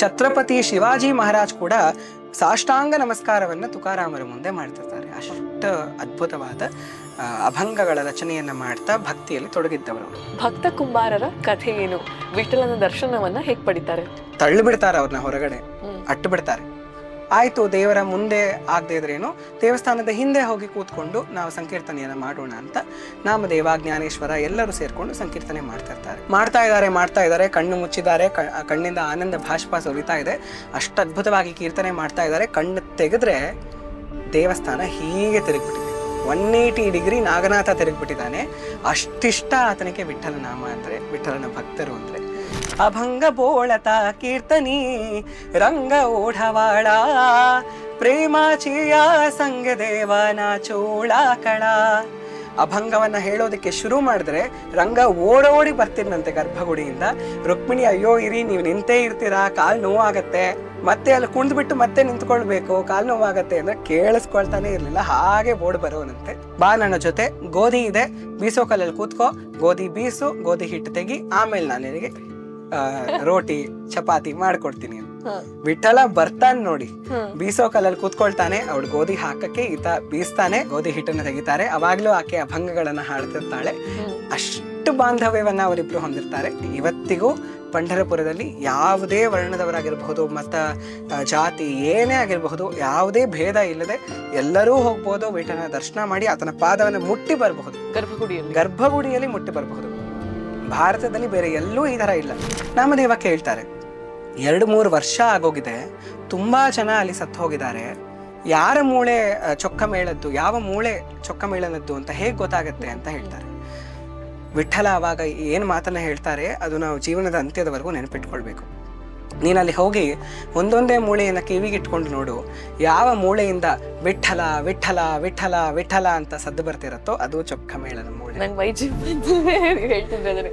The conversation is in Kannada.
ಛತ್ರಪತಿ ಶಿವಾಜಿ ಮಹಾರಾಜ್ ಕೂಡ ಸಾಷ್ಟಾಂಗ ನಮಸ್ಕಾರವನ್ನು ತುಕಾರಾಮರ ಮುಂದೆ ಮಾಡ್ತಿರ್ತಾರೆ. ಅಷ್ಟು ಅದ್ಭುತವಾದ ಅಭಂಗಗಳ ರಚನೆಯನ್ನ ಮಾಡ್ತಾ ಭಕ್ತಿಯಲ್ಲಿ ತೊಡಗಿದ್ದವರು. ಭಕ್ತ ಕುಂಬಾರರ ಕಥೆ ಏನು? ವಿಠಲನ ದರ್ಶನವನ್ನ ಹೇಗ್ ಪಡಿತಾರೆ? ತಳ್ಳಿ ಬಿಡ್ತಾರೆ ಅವ್ರನ್ನ ಹೊರಗಡೆ, ಅಟ್ಟು ಬಿಡ್ತಾರೆ. ಆಯ್ತು, ದೇವರ ಮುಂದೆ ಆಗದೆ ಇದ್ರೇನು, ದೇವಸ್ಥಾನದ ಹಿಂದೆ ಹೋಗಿ ಕೂತ್ಕೊಂಡು ನಾವು ಸಂಕೀರ್ತನೆಯನ್ನ ಮಾಡೋಣ ಅಂತ ನಾಮದೇವ, ಜ್ಞಾನೇಶ್ವರ ಎಲ್ಲರೂ ಸೇರ್ಕೊಂಡು ಸಂಕೀರ್ತನೆ ಮಾಡ್ತಾ ಇದ್ದಾರೆ. ಕಣ್ಣು ಮುಚ್ಚಿದ್ದಾರೆ, ಕಣ್ಣಿಂದ ಆನಂದ ಭಾಷ್ಪ ಸುರಿತಾ ಇದೆ. ಅಷ್ಟು ಅದ್ಭುತವಾಗಿ ಕೀರ್ತನೆ ಮಾಡ್ತಾ ಇದ್ದಾರೆ. ಕಣ್ಣು ತೆಗೆದ್ರೆ ದೇವಸ್ಥಾನ ಹೀಗೆ ತಿರುಗಿಬಿಟ್ಟಿದೆ, 180 ಡಿಗ್ರಿ ನಾಗನಾಥ ತಿರುಗಿಬಿಟ್ಟಿದ್ದಾನೆ. ಅಷ್ಟಿಷ್ಟ ಆತನಿಗೆ ವಿಠಲ ನಾಮ ಅಂದ್ರೆ, ವಿಠಲನ ಭಕ್ತರು ಅಂದ್ರೆ. ಅಭಂಗ ಬೋಳತ ಕೀರ್ತನಿ ರಂಗ ಓಢವಾಳ ಪ್ರೇಮಾಚಿಯ ಸಂಗ ದೇವನ ಚೋಳ ಕಳ. ಅಭಂಗವನ್ನ ಹೇಳೋದಕ್ಕೆ ಶುರು ಮಾಡಿದ್ರೆ ರಂಗ ಓಡೋಡಿ ಬರ್ತಿದ್ದಂತೆ ಗರ್ಭಗುಡಿಯಿಂದ. ರುಕ್ಮಿಣಿ, ಅಯ್ಯೋ ಇರಿ, ನೀವು ನಿಂತೇ ಇರ್ತೀರಾ, ಕಾಲು ನೋವಾಗತ್ತೆ, ಮತ್ತೆ ಅಲ್ಲಿ ಕುಣಿದ್ಬಿಟ್ಟು ಮತ್ತೆ ನಿಂತ್ಕೊಳ್ಬೇಕು, ಕಾಲು ನೋವಾಗತ್ತೆ ಅಂದ್ರೆ ಕೇಳಿಸ್ಕೊಳ್ತಾನೆ ಇರ್ಲಿಲ್ಲ. ಹಾಗೆ ಓಡ್ ಬರೋನಂತೆ. ಬಾ ನನ್ನ ಜೊತೆ, ಗೋಧಿ ಇದೆ, ಬೀಸೋ ಕಲ್ಲಲ್ಲಿ ಕೂತ್ಕೋ, ಗೋಧಿ ಬೀಸು, ಗೋಧಿ ಹಿಟ್ಟು ತೆಗಿ, ಆಮೇಲೆ ನಾನು ನಿನಗೆ ರೋಟಿ ಚಪಾತಿ ಮಾಡ್ಕೊಡ್ತೀನಿ. ವಿಠಲ ಬರ್ತಾನೆ ನೋಡಿ, ಬೀಸೋ ಕಲ್ಲಲ್ಲಿ ಕೂತ್ಕೊಳ್ತಾನೆ, ಅವಳು ಗೋಧಿ ಹಾಕಕ್ಕೆ ಈತ ಬೀಸ್ತಾನೆ, ಗೋಧಿ ಹಿಟ್ಟನ್ನ ತೆಗಿತಾರೆ. ಅವಾಗ್ಲೂ ಆಕೆ ಅಭಂಗಗಳನ್ನ ಹಾಡ್ತಿರ್ತಾಳೆ. ಅಷ್ಟು ಬಾಂಧವ್ಯವನ್ನ ಅವರಿಬ್ರು ಹೊಂದಿರ್ತಾರೆ. ಇವತ್ತಿಗೂ ಪಂಢರಪುರದಲ್ಲಿ ಯಾವುದೇ ವರ್ಣದವರಾಗಿರಬಹುದು, ಮತ ಜಾತಿ ಏನೇ ಆಗಿರಬಹುದು, ಯಾವುದೇ ಭೇದ ಇಲ್ಲದೆ ಎಲ್ಲರೂ ಹೋಗ್ಬೋದು, ವಿಠಲನ ದರ್ಶನ ಮಾಡಿ ಆತನ ಪಾದವನ್ನು ಮುಟ್ಟಿ ಬರಬಹುದು. ಗರ್ಭಗುಡಿಯಲ್ಲಿ ಮುಟ್ಟಿ ಬರಬಹುದು. ಭಾರತದಲ್ಲಿ ಬೇರೆ ಎಲ್ಲೂ ಈ ತರ ಇಲ್ಲ. ನಾಮದೇವ ಕೇಳ್ತಾರೆ, 2-3 ವರ್ಷ ಆಗೋಗಿದೆ, ತುಂಬಾ ಜನ ಅಲ್ಲಿ ಸತ್ತು ಹೋಗಿದ್ದಾರೆ, ಯಾರ ಮೂಳೆ ಚೊಕ್ಕ ಮೇಳದ್ದು, ಯಾವ ಮೂಳೆ ಚೊಕ್ಕ ಮೇಳನದ್ದು ಅಂತ ಹೇಗೆ ಗೊತ್ತಾಗತ್ತೆ ಅಂತ ಹೇಳ್ತಾರೆ. ವಿಠಲ ಅವಾಗ ಏನು ಮಾತನ್ನ ಹೇಳ್ತಾರೆ ಅದು ನಾವು ಜೀವನದ ಅಂತ್ಯದವರೆಗೂ ನೆನಪಿಟ್ಕೊಳ್ಬೇಕು. ನೀನಲ್ಲಿ ಹೋಗಿ ಒಂದೊಂದೇ ಮೂಳೆಯನ್ನು ಕಿವಿಗೆ ಇಟ್ಕೊಂಡು ನೋಡು, ಯಾವ ಮೂಳೆಯಿಂದ ವಿಠಲ ವಿಠಲ ವಿಠಲ ವಿಠಲ ಅಂತ ಸದ್ದು ಬರ್ತಿರತ್ತೋ ಅದು ಚೊಕ್ಕ ಮೇಳನ ಮೂಳೆ. ನಂಗೆ ವೈಜಿ ಹೇಳ್ತಿದ್ರೆ